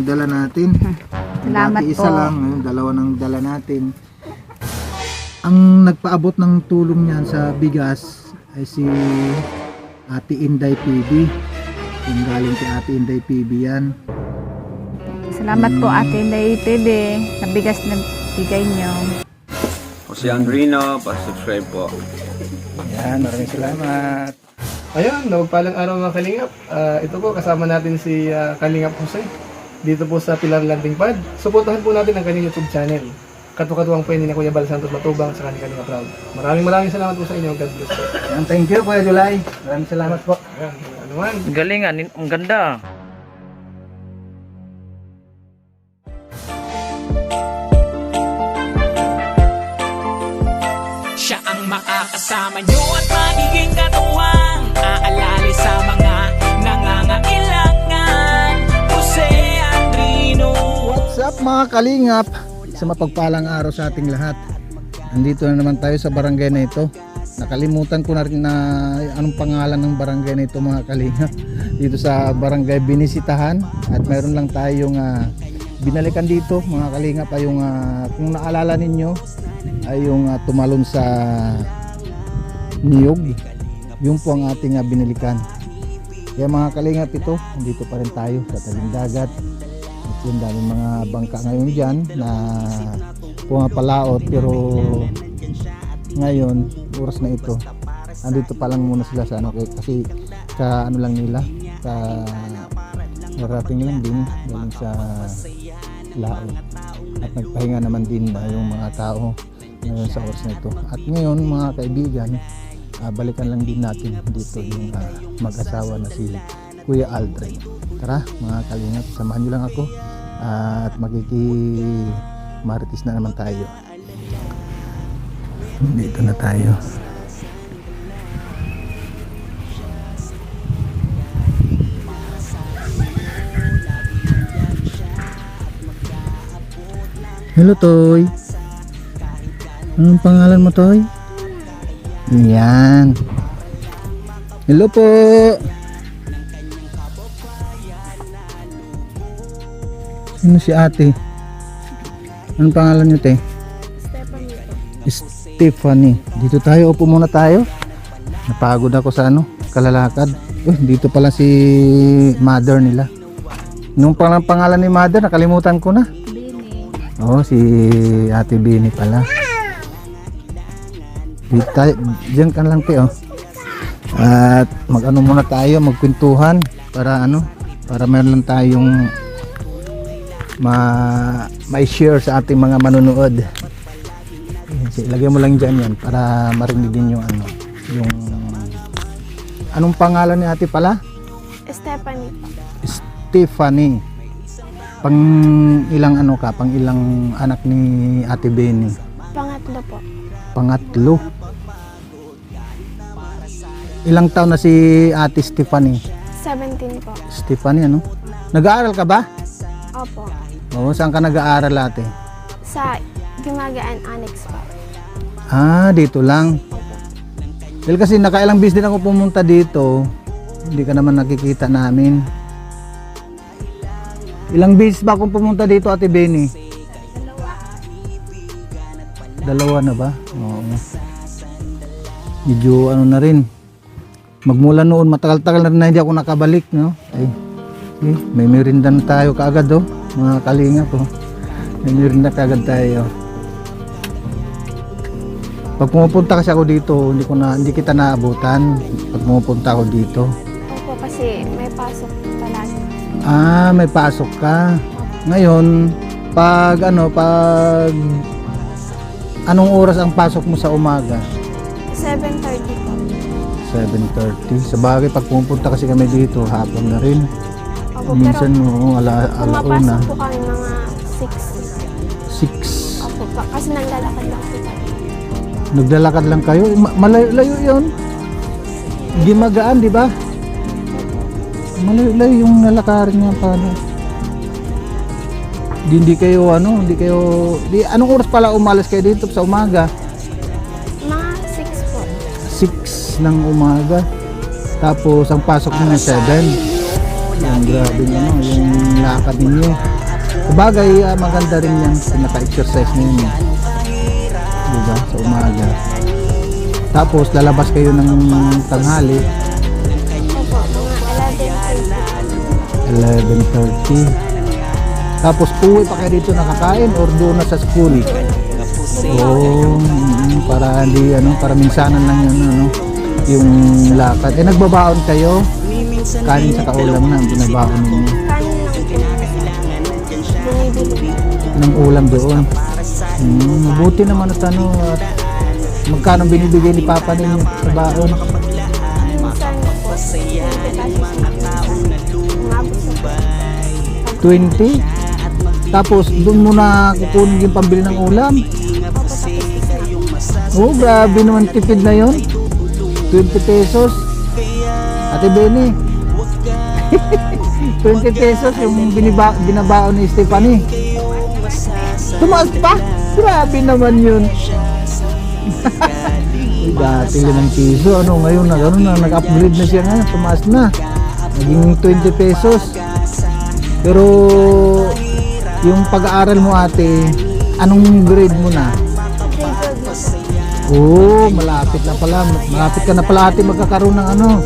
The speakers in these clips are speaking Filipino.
dala natin. Salamat Dati isa po. lang, ngayon dalawa ng dala natin. Ang nagpaabot ng tulong niyan sa bigas ay si Ate Inday PB. Yung galing kay Ate Inday PB yan. Salamat po Ate Inday PB sa bigas na bigay nyo. O si Andrino, pa-subscribe po. Yan, maraming salamat. Ayun, nagpalang araw mga Kalingap. Ito po, kasama natin si Kalingap Jose. Dito po sa Pilar Landing Pad. Suportahan po natin ang kanyang YouTube channel. Katuwang po ni Kuya Bal Santos Matubang sa kanyang Kalingap Proud. Maraming salamat po sa inyo. God bless po. Yan, thank you Kuya July. Maraming salamat po. Ayan, ano man. Galing nga, ang ganda. Siya ang makakasama nyo at magiging katuwang aalali sa mga nangangailangan. Jose Andrino. What's up mga kalingap? Sa mapagpalang araw sa ating lahat. Nandito na naman tayo sa barangay na ito. Nakalimutan ko na rin na anong pangalan ng barangay na ito mga kalingap. Dito sa barangay Binisitahan. At mayroon lang tayong binalikan dito mga kalingap ay yung kung naalala ninyo ay yung tumalon sa niyog. Yun po ang ating binilikan. Kaya mga kalingap ito, dito pa rin tayo sa tabing dagat. At yung daming mga bangka ngayon dyan na pumapalaot, pero ngayon oras na ito andito pa lang muna sila sa kasi ka ano lang nila ka narating lang din galing sa laot at nagpahinga naman din na yung mga tao ngayon sa oras na ito. At ngayon mga kaibigan, balikan lang din natin dito yung mag-asawa na si Kuya Aldrin. Tara mga kalingap, samahan nyo lang ako at makikimarites na naman tayo. Dito na tayo. Hello Toy. Anong pangalan mo Toy? Yan. Hello po. Sino si ate? Anong pangalan niyo te? Stephanie. Dito tayo, upo muna tayo. Napagod ako sa kalalakad. Dito pala si mother nila. Nung pangalan ni mother, nakalimutan ko na. Bini. Oh, si Ate Bini pala. Diyan ka lang te, oh. At mag-ano muna tayo, magkwentuhan para para meron lang tayong ma-share sa ating mga manonood. Ilagay mo lang dyan yan para marinig din yung yung anong pangalan ni ate pala? Stephanie po. Stephanie. Pang ilang pang ilang anak ni Ate Benny? Pangatlo po. Pangatlo. Ilang taon na si Ate Stephanie? 17 po. Stephanie Nag-aaral ka ba? Opo. Oo, saan ka nag-aaral ate? Sa Gumagaan Annex po. Dito lang. Dahil kasi nakailang beses din ako pumunta dito, hindi ka naman nakikita namin. Ilang beses ba akong pumunta dito Ate Benny? Dalawa na ba? Oo. Medyo na rin. Magmula noon, matagal-tagal na rin na hindi ako nakabalik, no? May merinda na tayo kaagad, mga kalingap, May merinda kaagad tayo. Pag pumupunta kasi ako dito, hindi kita naabutan. Pag pumupunta ako dito. Opo, kasi may pasok palagi. May pasok ka. Ngayon, pag anong oras ang pasok mo sa umaga? 7:30 po. 7:30. Sa bagay, pag pumupunta kasi kami dito, hapon na rin. Opo, Minsan pero alauna. pumapasok po kami mga 6. 6. Opo, kasi naglalakad lang po kami. Naglalakad lang kayo? Malayo yun. Hindi magaan, di ba? Malayo yung nalakarin niya paano. Hindi kayo anong oras pala umalis kayo dito sa umaga? Mga 6 po. 6 ng umaga. Tapos ang pasok niyo ng 7. Yan, grabe yung lakad ninyo. Sabagay, maganda rin yan. Pinaka-exercise na yun. Diba? Sa umaga. Tapos, lalabas kayo ng tanghali. Opo, mga 11:30. Tapos, uwi pa kayo dito nakakain or doon na sa school? Oo, para hindi, para minsanan lang yun, yung lakad. Nagbabaon kayo? Kanin sa kaulam na, ang binabaon ninyo. kanin lang po. Binibili. Ng ulam doon. Mabuti naman at at magkano binibigay ni Papa ninyo sa baon? Minsan po, 20 pesos. Umabot sa 20? Tapos doon mo na kukunin yung pambili ng ulam? Oh, grabe naman, tipid na yon. 20 pesos. Ate Benny, 20 pesos yung binabaon ni Stephanie. Tumaas pa? Grabe naman yun. Dati 5 piso, ngayon na gano'n na, nag-upgrade na siya nga, tumaas na. Naging 20 pesos. Pero yung pag-aaral mo ate, anong grade mo na? Oo, malapit na pala. Malapit ka na pala ate magkakaroon ng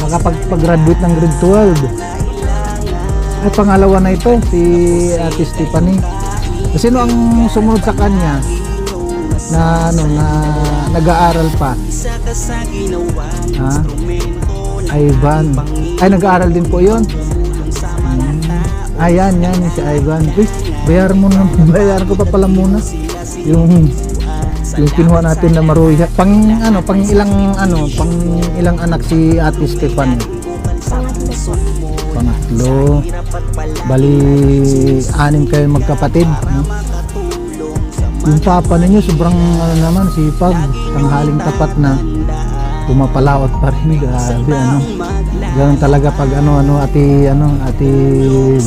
makapag-graduate ng grade 12. Ay, pangalawa na ito, si Ate Stephanie. Sino ang sumunod sa kanya na nag-aaral pa? Ha? Ivan. Ay, nag-aaral din po yun. Ayan, yan si Ivan. Uy, bayar ko pa pala muna. Yung kinuha natin na maruya. Pang ilang anak si Ate Stephanie? Pangatlo. Bali, 6 kayo magkapatid. Yung papa ninyo sobrang sipag, tanghaling tapat na, pumapalawat pa rin. Grabe, ganun talaga pag ate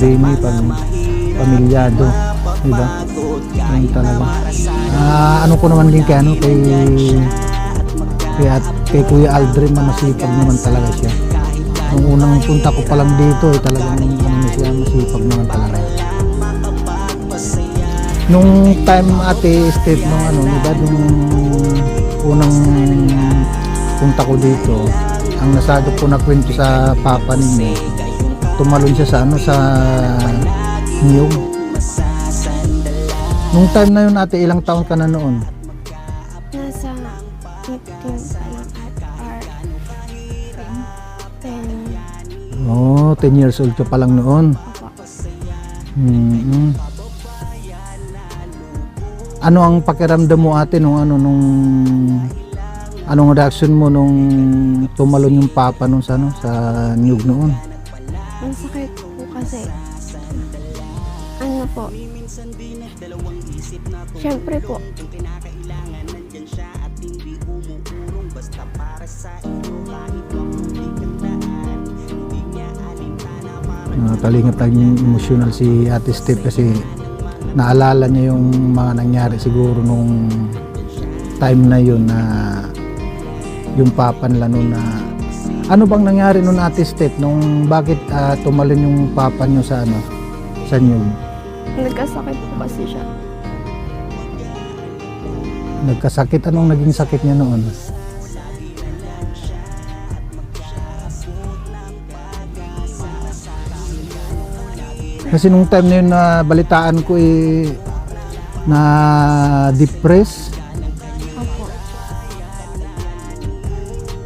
Benny, pag pamilyado, diba? Ganun talaga. Ko naman din kay Kuya Aldrin na masipag naman talaga siya. Nung unang punta ko pa lang dito, talagang siya, masipag naman talaga. Nung time ate Steph, diba, nung unang punta ko dito, ang nasagap ko na kwento sa papa ninyo, tumalon siya sa niyog. Nung time na yun ate, ilang taon ka na noon? Nasa 15 pa lang or 10. 10 years old ka pa lang noon. Opo. Ano ang pakiramdam mo ate anong reaction mo nung tumalon yung papa nung sa niyog noon? Ang sakit po kasi, syempre po, Kalingap tayong emotional si Ate Steph kasi naalala niya yung mga nangyari siguro nung time na yun na yung papa nila noon na ano bang nangyari noon Ate Steph nung bakit tumalon yung papa niyo sa niyog? nagkasakit po kasi siya. Nagkasakit? Anong naging sakit niya noon? Kasi nung time na yun na balitaan ko na depressed. Opo.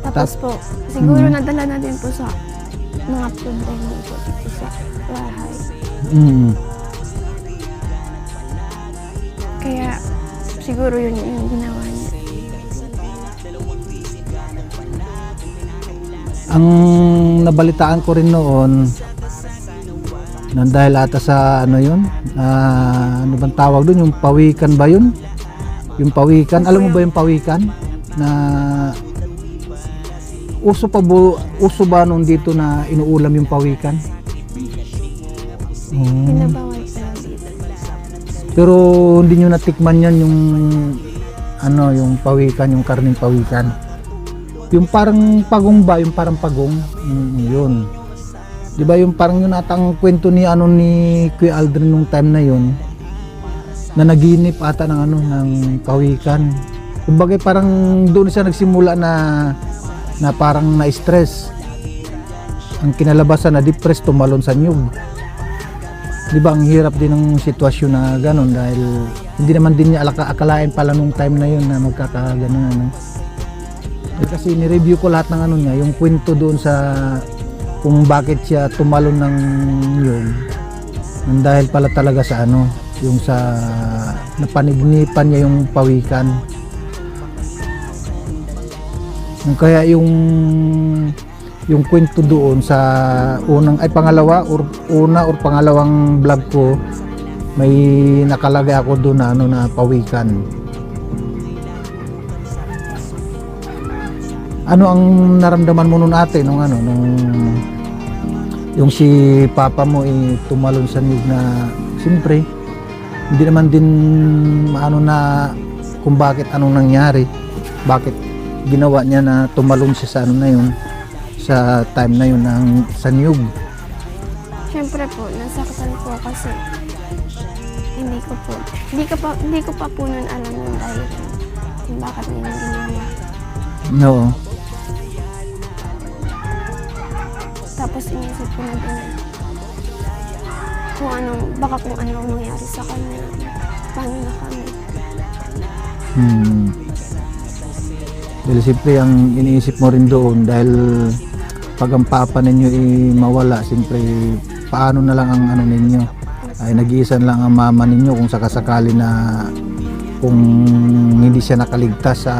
Tapos po, siguro nadala na din po sa mga problema po dito sa bahay. Kaya siguro yun yung ginawa niya. Ang nabalitaan ko rin noon nang dahil ata sa ano bang tawag doon, yung pawikan ba yun? Yung pawikan, alam mo ba yung pawikan? Na uso ba noon dito na inuulam yung pawikan? Pinabawal pa lang dito. Pero hindi nyo natikman yan yung yung pawikan, yung karning pawikan. Yung parang pagong ba, yung parang pagong, yun. Di ba yung parang yun atang kwento ni Kuya Aldrin nung time na yun, na naginip ata ng pawikan. Kumbaga parang doon siya nagsimula na parang na-stress. Ang kinalabasan na depressed, tumalon sa niyog. Di ba ang hirap din ng sitwasyon na gano'n dahil hindi naman din niya akalain pala nung time na yun na magkakaganon. Kasi ni-review ko lahat ng niya, yung kwento doon sa kung bakit siya tumalon ng niyog. Dahil pala talaga sa yung sa napanignipan niya yung pawikan. Kaya yung kwento doon sa pangalawang vlog ko, may nakalagay ako doon na pawikan. Ano ang naramdaman mo noon ate nung yung si papa mo tumalon sa niyog na siyempre hindi naman din na kung bakit anong nangyari, bakit ginawa niya na tumalon siya sa na yun, sa time na yun sa niyog. Siyempre po, nasaktan po kasi hindi ko pa po nun alam yung dahil kung bakit nila ginawa. No. Tapos inisip ko na din baka kung ano ang mangyari sa kanya, paano na kami. Dahil siyempre ang iniisip mo rin doon dahil pag ang papa ninyo mawala, siyempre paano na lang ang ninyo, ay nag-iisa lang ang mama ninyo kung sakasakali na kung hindi siya nakaligtas sa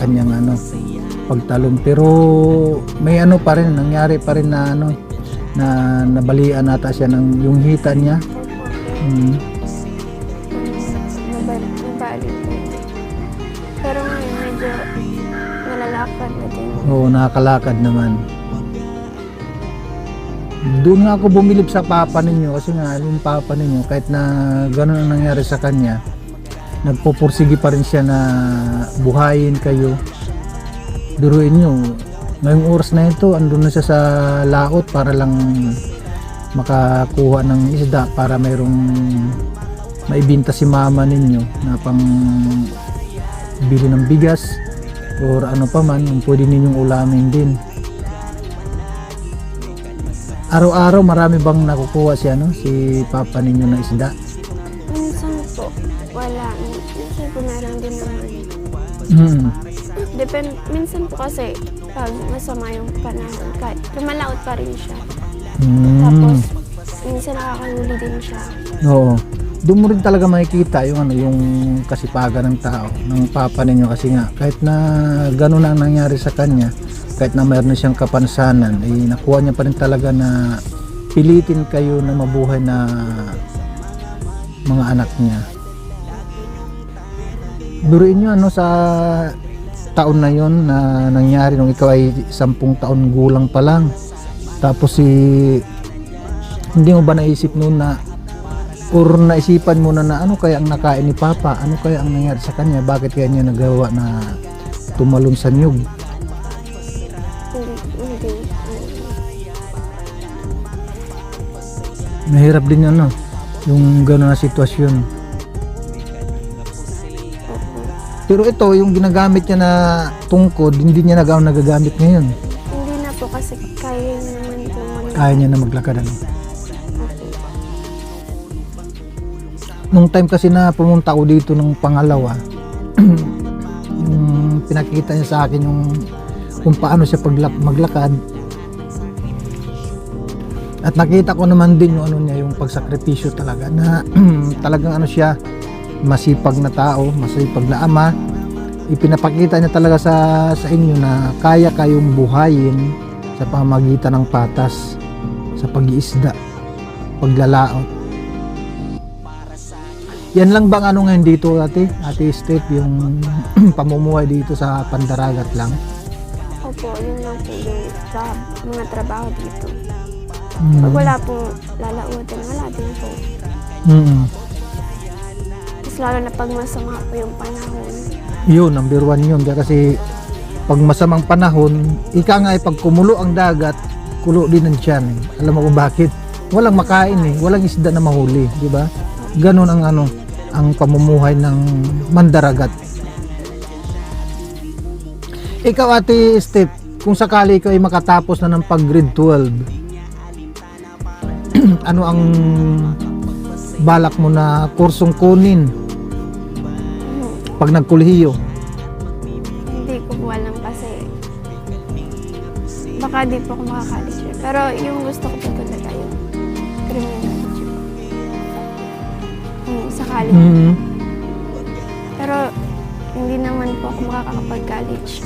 kanyang pagtalon. Pero may pa rin nangyari pa rin na na nabalian ata siya ng yung hita niya. Nabalik po. Pero ngayon medyo nalalakad na din. Oo, nakakalakad naman. Doon nga ako bumilib sa papa ninyo kasi nga yung papa ninyo kahit na gano'n ang nangyari sa kanya, nagpupursige pa rin siya na buhayin kayo. Duruin nyo, ngayong oras na ito andun na siya sa laot para lang makakuha ng isda para mayroong maibinta si mama ninyo na pang bili ng bigas or ano pa man yung pwede ninyong ulamin din. Araw-araw marami bang nakukuha si papa ninyo na isda? Minsan po, wala. Minsan po meron din naman. Minsan po kasi pag masama yung panahon, kahit lumalaot pa rin siya. Tapos, minsan nakakahuli din siya. Oo. Doon mo rin talaga makikita yung yung kasipagan ng tao, ng papa ninyo kasi nga kahit na gano'n ang nangyari sa kanya, kahit na mayroon na siyang kapansanan, nakuha niya pa rin talaga na pilitin kayo na mabuhay na mga anak niya. Duruin nyo sa taon na yon na nangyari nung ikaw ay 10 taon gulang pa lang. Tapos hindi mo ba naisip noon na or naisipan mo na ano kaya ang nakain ni papa, ano kaya ang nangyari sa kanya, bakit kaya niya nagawa na tumalon sa niyog? Hindi. Mahirap din yun yung gano'n na sitwasyon. Pero ito yung ginagamit niya na tungkod, hindi niya nagagamit ngayon. Hindi na po kasi kaya naman po. Kaya niya na maglakad Nung time kasi na pumunta ako dito ng pangalawa, yung pinakita niya sa akin yung kung paano siya maglakad. At nakita ko naman din yung yung pagsakripisyo talaga na talagang siya, masipag na tao, masipag na ama. Ipinapakita niya talaga sa inyo na kaya kayong buhayin sa pamamagitan ng patas, sa pag-iisda, paglalaot. Yan lang bang ngayon dito ate Steph, yung pamumuhay dito sa Pandaragat lang? Opo, yun lang po yung mga trabaho dito. Pag wala pong lalautin, wala din po. Mas lalo na pag masama po yung panahon. Yun, number 1 yun. Kasi pag masamang panahon, ika nga pag kumulo ang dagat, kulo din ng tiyan. Alam mo kung bakit? Walang makain eh, walang isda na mahuli, di ba? Ganun ang ang pamumuhay ng mandaragat. Ikaw, Ate Steph, kung sakali ikaw ay makatapos na ng pag-grade 12, ano ang balak mo na kursong kunin pag nagkolehiyo? Hindi ko po alam kasi baka di po ako makakalis. Pero yung gusto ko po talaga yung criminology. Sakali. Pero hindi naman po ako makakapag-college.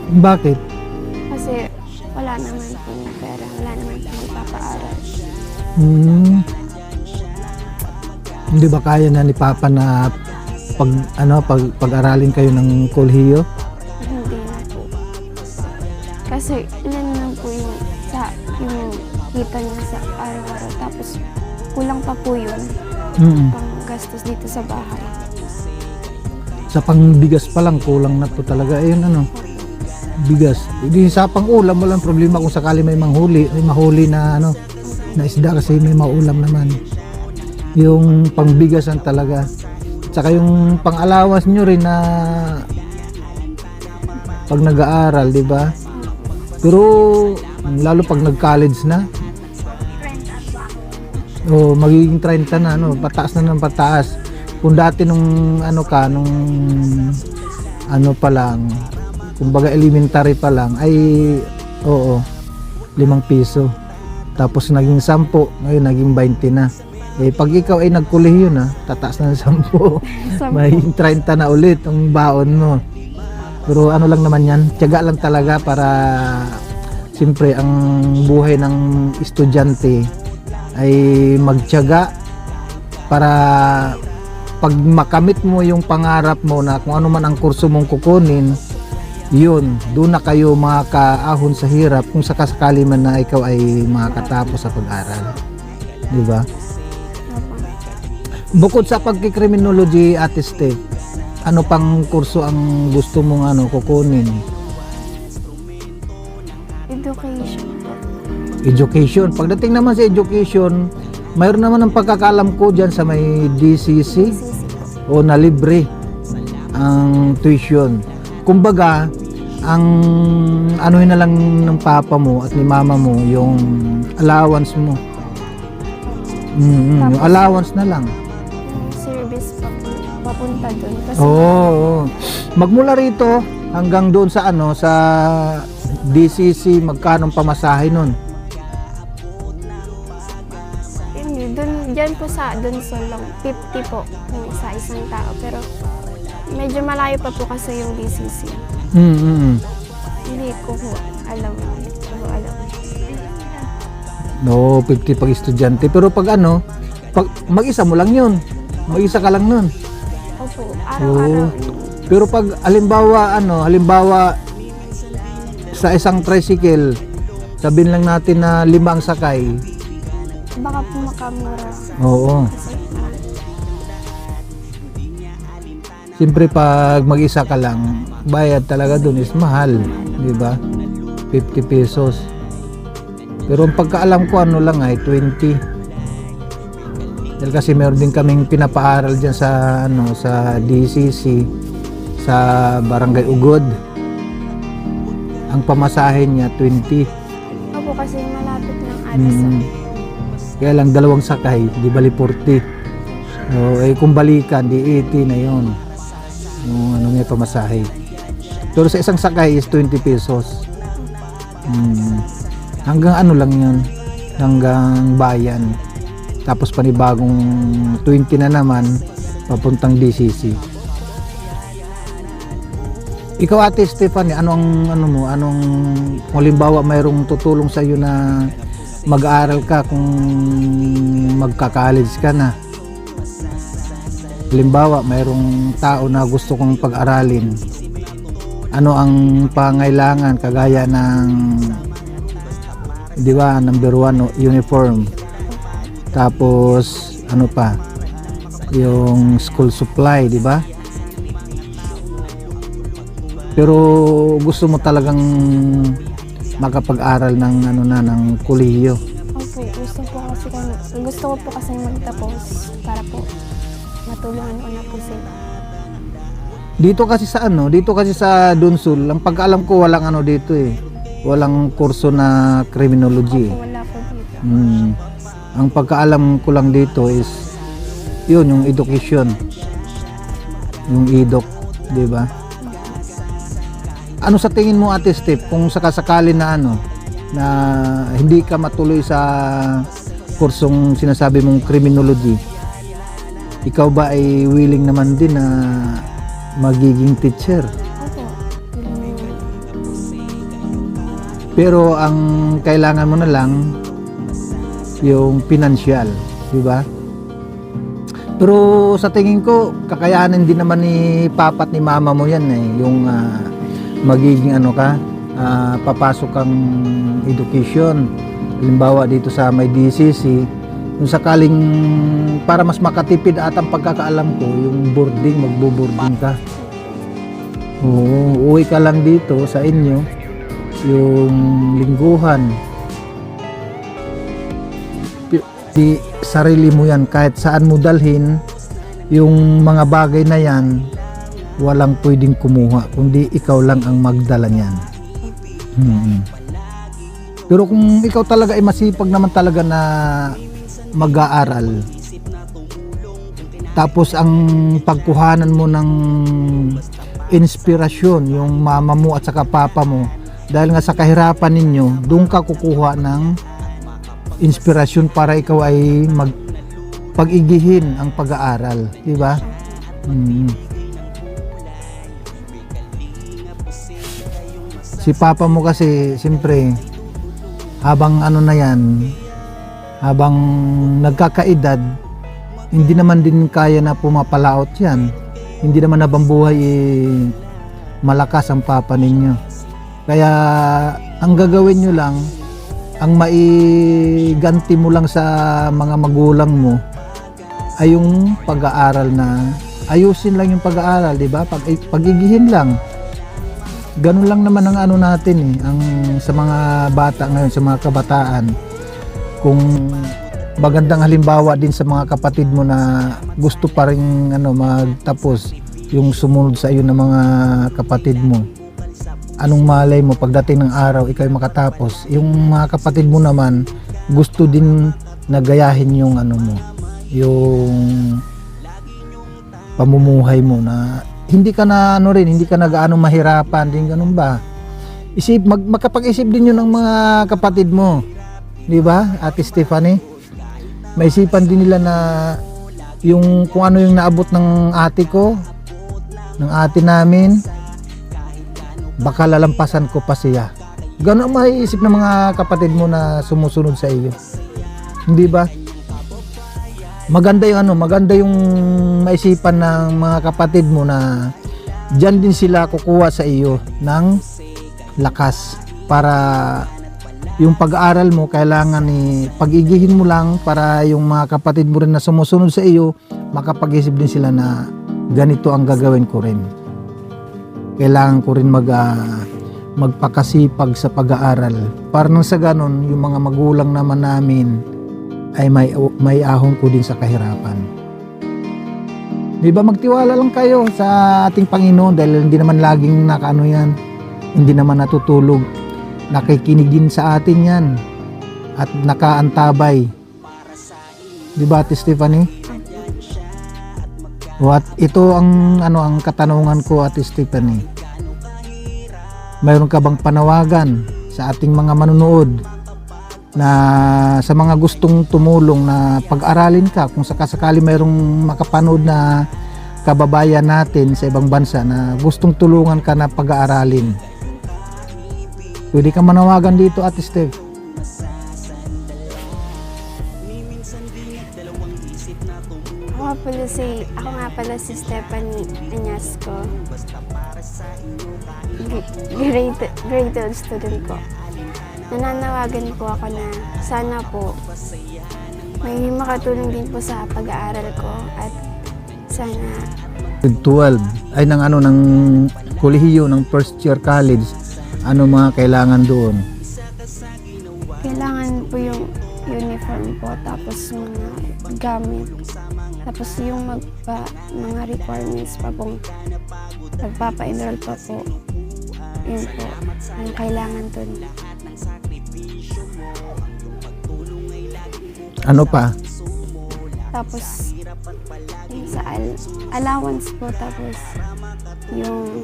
Bakit? Kasi wala naman po pera, wala naman po magpapaaral. Hindi ba kaya na ni Papa na pag-aralin kayo ng kolehiyo? Hindi na po. Kasi ilan lang po yung kita niya sa araw-araw. Tapos kulang pa po yun pang gastos dito sa bahay. Sa pangbigas pa lang kulang na po talaga. Ayun bigas. Hindi sa pang-ulam walang problema kung sakali may mahuli na na isda kasi may maulam naman. Yung pangbigasan talaga. Tsaka yung pang-alawas nyo rin na pag nag-aaral, di ba? Pero lalo pag nag-college na, magiging 30 na, pataas na ng pataas. Kung dati nung pa lang, kumbaga elementary pa lang, ay 5 piso. Tapos naging 10, ngayon naging 20 na. Pag ikaw ay nagkolehiyo na, tataas na ng 10. Magiging 30 na ulit ang baon mo. Pero lang naman yan, tiyaga lang talaga para siyempre ang buhay ng estudyante ay magtiyaga para pag makamit mo yung pangarap mo na kung ano man ang kurso mong kukunin, yun, doon na kayo makakaahon sa hirap kung sakasakali man na ikaw ay makakatapos sa pag-aral. Di ba? Bukod sa pagkikriminology, Ate Steph, ano pang kurso ang gusto mong kukunin? Education po. Education. Pagdating naman sa education, mayroon naman ang pagkakalam ko dyan sa may DCC o na libre ang tuition. Kumbaga, ang anuhin na lang ng papa mo at ni mama mo yung allowance mo. Yung allowance na lang. Yung service pa po, papunta doon. Kasi Magmula rito hanggang doon sa sa DCC, magkano pamasahe nun? Diyan po sa Donsolong, 50 po yung isang tao. Pero medyo malayo pa po kasi yung DCC. Hindi ko po alam. No, 50 pag estudyante. Pero pag pag mag-isa mo lang yun. Mag-isa ka lang nun. Opo, araw-araw. Pero pag halimbawa sa isang tricycle, sabihin lang natin na 5 ang sakay. Baka po makamura. Oo. Siyempre pag mag-isa ka lang, bayad talaga dun is mahal, di ba? 50 pesos. Pero ang pagkaalam ko lang ay 20. Dahil kasi meron din kaming pinapaaral diyan sa sa DCC sa Barangay Ugod. Ang pamasahe niya 20. Opo, kasi malapit ng Addison. Kaya lang 2 sakay, di bali 40. Kung balikan, di 80 na yon. Yung may pamasahe. Pero sa isang sakay is 20 pesos. Hanggang lang yun. Hanggang bayan. Tapos panibagong 20 na naman papuntang DCC. Ikaw, Ate Stephanie, anong halimbawa mayroong tutulong sa iyo na mag-aaral ka kung magka-college ka na? Halimbawa, mayroong tao na gusto kong pag-aralin. Ano ang pangailangan kagaya ng, di ba, number 1, uniform. Tapos, yung school supply, di ba? Pero gusto mo talagang makapag-aral ng ano na ng kolehiyo. Opo, gusto ko po kasi magtapos para po matulungan ko na po sila. Dito kasi sa Dunsul, ang pagkaalam ko walang ano dito eh. Walang kurso na criminology. Opo, wala po dito. Ang pagkaalam ko lang dito is yun, yung education. Yung eduk, di ba? Ano sa tingin mo, Ate Steph, kung sakasakali na ano, na hindi ka matuloy sa kursong sinasabi mong criminology, ikaw ba ay willing naman din na magiging teacher? Opo. Pero ang kailangan mo na lang yung financial, di ba? Pero sa tingin ko, kakayanin din naman ni papa at ni mama mo yan eh, yung magiging ano ka, papasok kang education. Halimbawa dito sa may DCC, yung sakaling para mas makatipid at ang pagkakaalam ko, yung boarding, magbo-boarding ka. Oo, uwi ka lang dito sa inyo, yung lingguhan. Di sarili mo yan, kahit saan mo dalhin, yung mga bagay na yan, walang pwedeng kumuha, kundi ikaw lang ang magdala niyan. Pero kung ikaw talaga ay masipag naman talaga na mag-aaral, tapos ang pagkuhanan mo ng inspirasyon, yung mama mo at saka papa mo, dahil nga sa kahirapan ninyo, doon ka kukuha ng inspirasyon para ikaw ay pag-igihin ang pag-aaral, di ba? Si papa mo kasi siyempre habang ano na yan, habang nagkakaedad, hindi naman din kaya na pumapalaot yan, hindi naman habang buhay malakas ang papa ninyo. Kaya ang gagawin nyo lang, ang maiganti mo lang sa mga magulang mo ay yung pag-aaral, na ayusin lang yung pag-aaral, di ba? Pag-igihin lang. Ganun lang naman ang ano natin eh, ang sa mga bata ngayon, sa mga kabataan. Kung magandang halimbawa din sa mga kapatid mo na gusto pa rin ano magtapos, yung sumunod sa iyo ng mga kapatid mo. Anong malay mo pagdating ng araw ikaw ay makatapos, yung mga kapatid mo naman gusto din nagayahin yung ano mo, yung pamumuhay mo, na hindi ka na ano rin, hindi ka na gaano mahirapan din, ganun ba? Makapag-isip din yun ng mga kapatid mo, di ba, Ate Stephanie? Maisipan din nila na yung kung ano yung naabot ng ate ko, ng ate namin, baka lalampasan ko pa siya. Ganun ang maiisip ng mga kapatid mo na sumusunod sa iyo. Hindi ba? Maganda yung maisipan ng mga kapatid mo na diyan din sila kukuha sa iyo ng lakas para yung pag-aaral mo kailangan pag-igihin mo lang para yung mga kapatid mo rin na sumusunod sa iyo makapag-isip din sila na ganito ang gagawin ko rin. Kailangan ko rin magpakasipag sa pag-aaral para nang sa ganon yung mga magulang naman namin ay may ahon ko din sa kahirapan. Di ba, magtiwala lang kayo sa ating Panginoon dahil hindi naman laging nakaano yan, hindi naman natutulog, nakikinig din sa atin yan at nakaantabay. Di ba, Ate Stephanie? What ito ang ang katanungan ko, Ate Stephanie. Mayroon ka bang panawagan sa ating mga manunood na sa mga gustong tumulong na pag-aralin ka, kung sakasakali mayroong makapanood na kababayan natin sa ibang bansa na gustong tulungan ka na pag-aaralin? Pwede ka manawagan dito, Ate Steph. Ako nga pala si Stephanie Añasco. Grade 12 student po. Nananawagan po ako na sana po may makatulong din po sa pag-aaral ko at sana Grade 12 ay ng kolehiyo ng first year college. Ano mga kailangan doon? gamit. Tapos yung mga requirements pa pong nagpapa-enroll pa po. Yun po, ang kailangan dun. Ano pa? Tapos, yung sa allowance po, tapos yung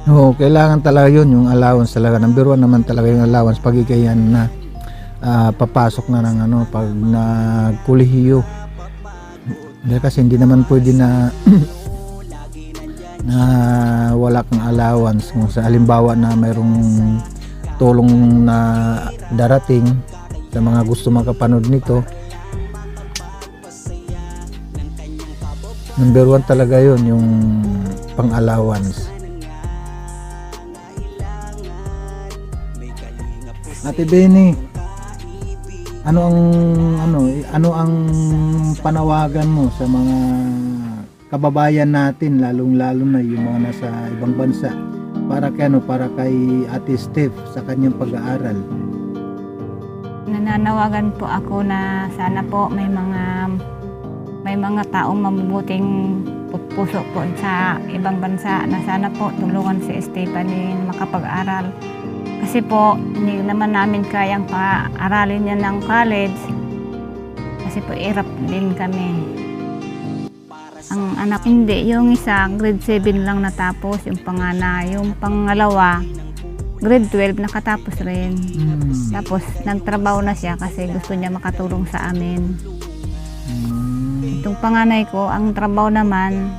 Oo, kailangan talaga yun, yung allowance talaga. Number 1 naman talaga yung allowance pag ikayan na papasok na ng ano, pag nagkolehiyo. Kasi hindi naman pwede na na wala kang allowance. Kung sa halimbawa na mayroong tulong na darating sa mga gusto makapanood nito, number 1 talaga yun, yung pang allowance. Ate Benny, ano ang panawagan mo sa mga kababayan natin, lalong-lalo na yung mga nasa ibang bansa, para kay Ate Steph sa kanyang pag-aaral? Nananawagan po ako na sana po may mga taong mabubuting puso po sa ibang bansa na sana po tulungan si Stephanie makapag-aral. Kasi po, hindi naman namin kayang paaralin niya ng college. Kasi po, hirap din kami. Ang anak hindi, yung isa, grade 7 lang natapos, yung panganay. Yung pangalawa, grade 12 nakatapos rin. Tapos, nagtrabaho na siya kasi gusto niya makatulong sa amin. Itong panganay ko, ang trabaho naman,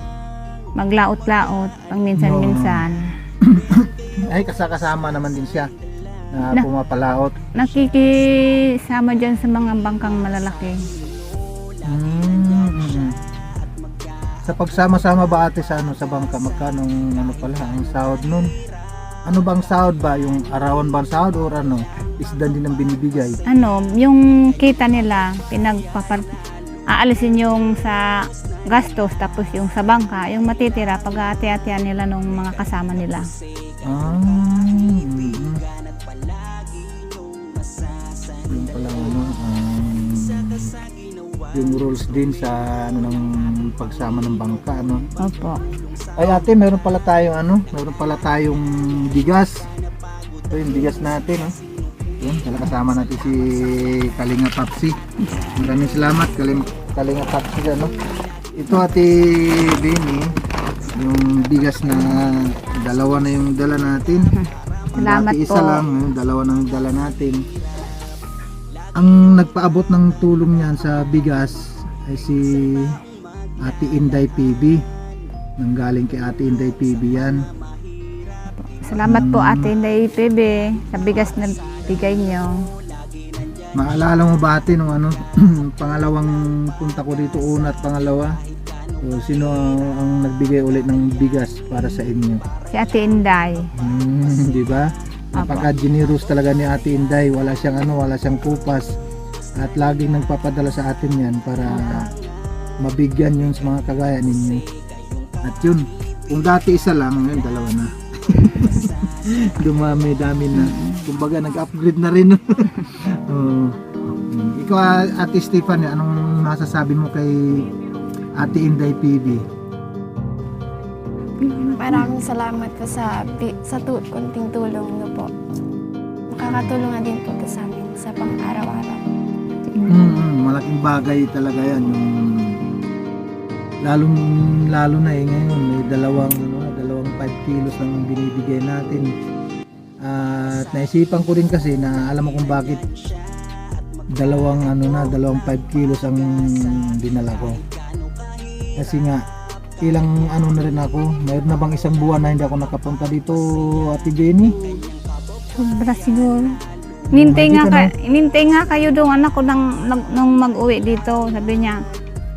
maglaot-laot, pang minsan-minsan. Ay, kasama naman din siya na pumapalaot. Nakikisama dyan sa mga bangkang malalaki. Sa pagsama-sama ba ate sa bangka, magkano ang sahod nun? Ano bang sahod ba? Yung arawan bang sahod o isda din ang binibigay? Yung kita nila, aalisin yung sa gastos, tapos yung sa bangka, yung matitira, pag-aati-atian nila nung mga kasama nila. Yung pala yung rules din sa ng pagsama ng bangka, Opo. Ay ate, meron pala tayong bigas. Ito yung bigas natin, Yan, kasama natin si Kalinga Papsi. Maraming salamat Kalinga Papsi, Ito ate Benny, yung bigas na dalawa na yung dala natin. Salamat dati po. Isa lang, dalawa na yung dala natin. Ang nagpaabot ng tulong niyan sa bigas ay si Ate Inday PB. Nanggaling kay Ate Inday PB yan. Salamat po Ate Inday PB sa bigas na bigay niyo. Maalala mo ba ate nung pangalawang punta ko dito, una at pangalawa? So, sino ang nagbigay ulit ng bigas para sa inyo? Si Ate Inday. Di ba? Napaka-generous talaga ni Ate Inday. Wala siyang kupas. At laging nagpapadala sa atin yan para mabigyan yun sa mga kagaya ninyo. At yun, kung dati isa lang, ngayon dalawa na. Dami na. Kumbaga nag-upgrade na rin. Ikaw Ate Stephanie, anong masasabi mo kay Ate Inday PB? Maraming salamat po sa konting tulong niyo po. Makakatulong na din po ito sa amin sa pang-araw-araw. Malaking bagay talaga yan. Lalo na ngayon may dalawang 5 kilos ang binibigay natin. At naisipan ko din kasi na alam mo kung bakit dalawang 5 kilos ang dinala ko. Kasi nga ilang na rin ako, mayroon na bang isang buwan na hindi ako nakapunta dito, Ate Benny? Sobra siguro. Nintay nga kayo doon anak ko nung mag-uwi dito. Sabi niya,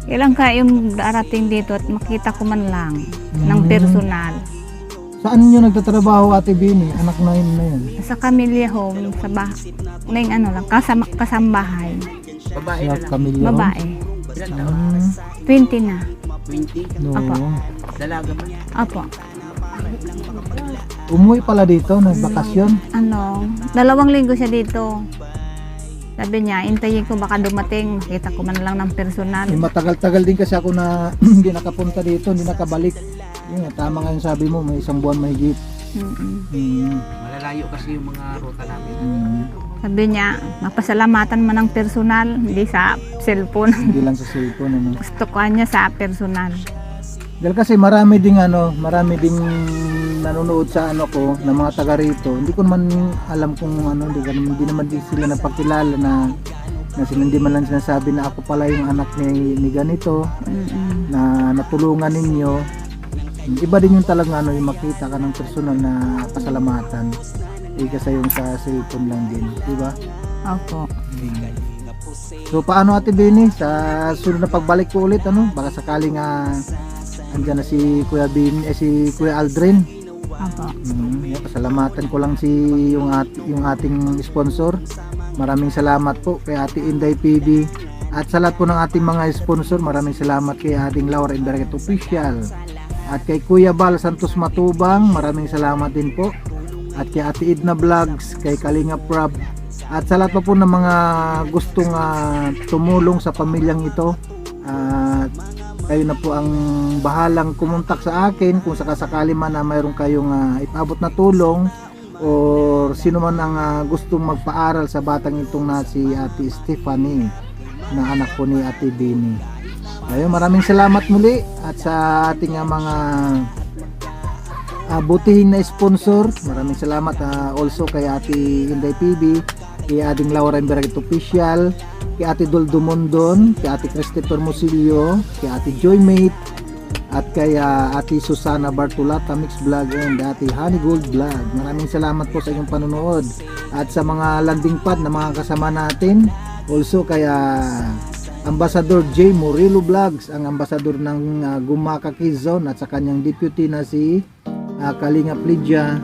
kailan kayong darating dito at makita ko man lang ng personal. Saan nyo nagtatrabaho Ate Benny? Anak na yun? Sa Camellia Home, sa kasambahay. Babae Sa Camilla Home? Babae. 20 na. 20? No. Apo. Dalaga ba? Opo. Umuwi pala dito, nagbakasyon. 2 linggo siya dito. Sabi niya, intayin ko baka dumating, makita ko man lang ng personal. Matagal-tagal din kasi ako na hindi nakapunta dito, hindi nakabalik. Yun, tama nga yung sabi mo, may isang buwan mahigit. Malalayo kasi yung mga ruta namin. Sabi niya, mapasalamatan man ng personal, hindi sa cellphone. Hindi lang sa cellphone. Ano. Gusto ko niya sa personal. Dahil kasi marami ding nanonood sa ano ko, na mga taga rito. Hindi ko naman alam kung hindi naman din sila napakilala na sila hindi man lang sinasabi na ako pala yung anak ni ganito, na natulungan ninyo. Iba din yung talagang yung makita ka ng personal na pasalamatan. Kasi yung sa cellphone lang din, di ba? Opo. So paano Ate Bini sa sunod na pagbalik ko ulit baka sakaling andyan na si Kuya si Kuya Aldrin. Opo. Pasalamatan ko lang yung ating sponsor. Maraming salamat po kay Ate Inday PB at sa lahat po ng ating mga sponsor. Maraming salamat kay ating Laura Inverget Official at kay Kuya Bal Santos Matubang. Maraming salamat din po. At kay Ate Edna Vlogs, kay Kalinga Prab, at sa lahat po ng mga gustong tumulong sa pamilyang ito. Kayo na po ang bahalang kumontak sa akin kung sakasakali man na mayroon kayong ipabot na tulong o sino man ang gustong magpaaral sa batang itong na si Ate Stephanie na anak po ni Ate Bini. Ayun, maraming salamat muli at sa ating mga butihin na sponsor. Maraming salamat also kay Ate Inday PB, kay Ading Laura Inverget Official, kay Ate Doldo Mondon, kay Ate Christopher Musilio, kay Ate Joymate, at kay Ate Susana Bartolata Mix Vlog and Ate Honey Gold Vlog. Maraming salamat po sa inyong panonood at sa mga landing pad na mga kasama natin. Also kay Ambassador J. Murillo Vlogs, ang ambassador ng Gumaka Quezon, at sa kanyang deputy na si Kalinga Plidya,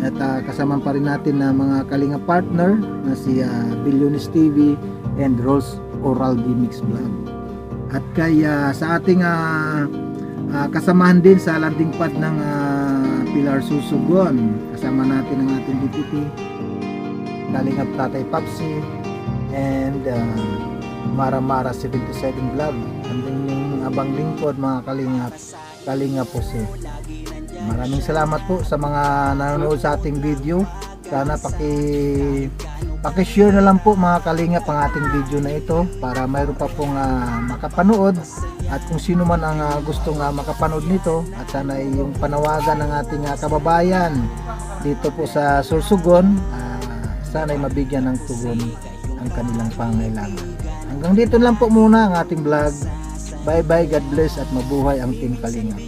at kasama pa rin natin na mga Kalinga partner na si Billionis TV and Rose Oral D Mix Vlog. At kaya sa ating kasamahan din sa landing pad ng Pilar Susugon, kasama natin ang ating deputy Kalingap Tatay Papsi and Mara 77 Vlog, and din yung abang lingkod mga Kalinga po si. Maraming salamat po sa mga nanonood sa ating video. Sana paki-share na lang po mga Kalingap ang ating video na ito para mayroon pa pong makapanood, at kung sino man ang gustong makapanood nito, at sana yung panawagan ng ating kababayan dito po sa Sorsogon, sana ay mabigyan ng tugon ang kanilang pangailangan. Hanggang dito lang po muna ang ating vlog. Bye bye, God bless, at mabuhay ang Team Kalingap.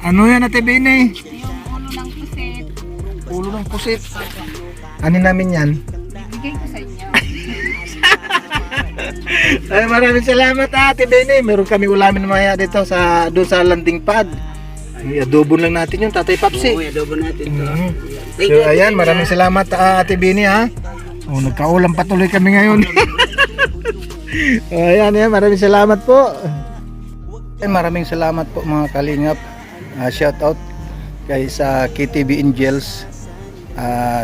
Ano yan Ate Bini? Yung ulo ng pusit, Ulo ng pusit. Ano namin yan? bigay ko sa inyo. Ay, maraming salamat Ate Bini. Meron kami ulamin maya dito doon sa landing pad. Ay, adobo lang natin yung Tatay Papsi. Oo, adobo natin to. So ayan, maraming salamat Ate Bini nagkaulam patuloy kami ngayon. Ayan, maraming salamat po. Maraming salamat po mga Kalingap. Shout out kay sa KTV Angels,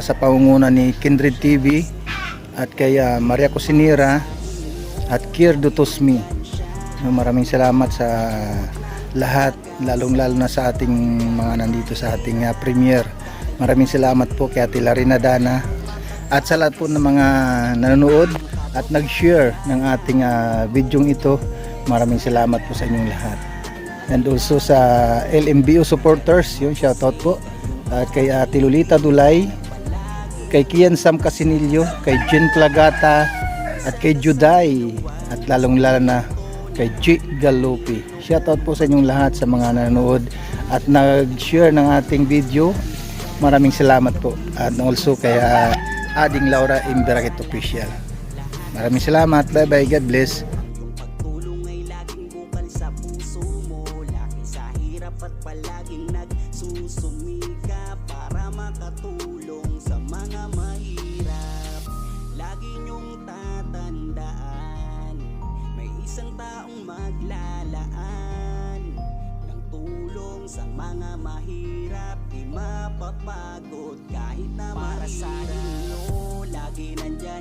sa pangunguna ni Kindred TV, at kay Maria Cusinera at Kier Dutosmi. Maraming salamat sa lahat, lalong-lalo na sa ating mga nandito sa ating premiere. Maraming salamat po kay Ate Larina Dana at sa lahat po ng mga nanonood at nag-share ng ating video ito. Maraming salamat po sa inyong lahat. And also sa LMBO supporters, yun, shoutout po. At kay Ate Lolita Dulay, kay Kian Sam Casinillo, kay Jen Plagata, at kay Juday, at lalong-lalo na kay G. Galopi. Shoutout po sa inyong lahat sa mga nanonood at nag-share ng ating video. Maraming salamat po. At also kay Ading Laura Inverget Official. Maraming salamat. Bye bye. God bless. at palaging nagsusumika para makatulong sa mga mahirap. Lagi niyong tatandaan, may isang taong maglalaan ng tulong sa mga mahirap, di mapapagod kahit na para sa inyo, lagi nandyan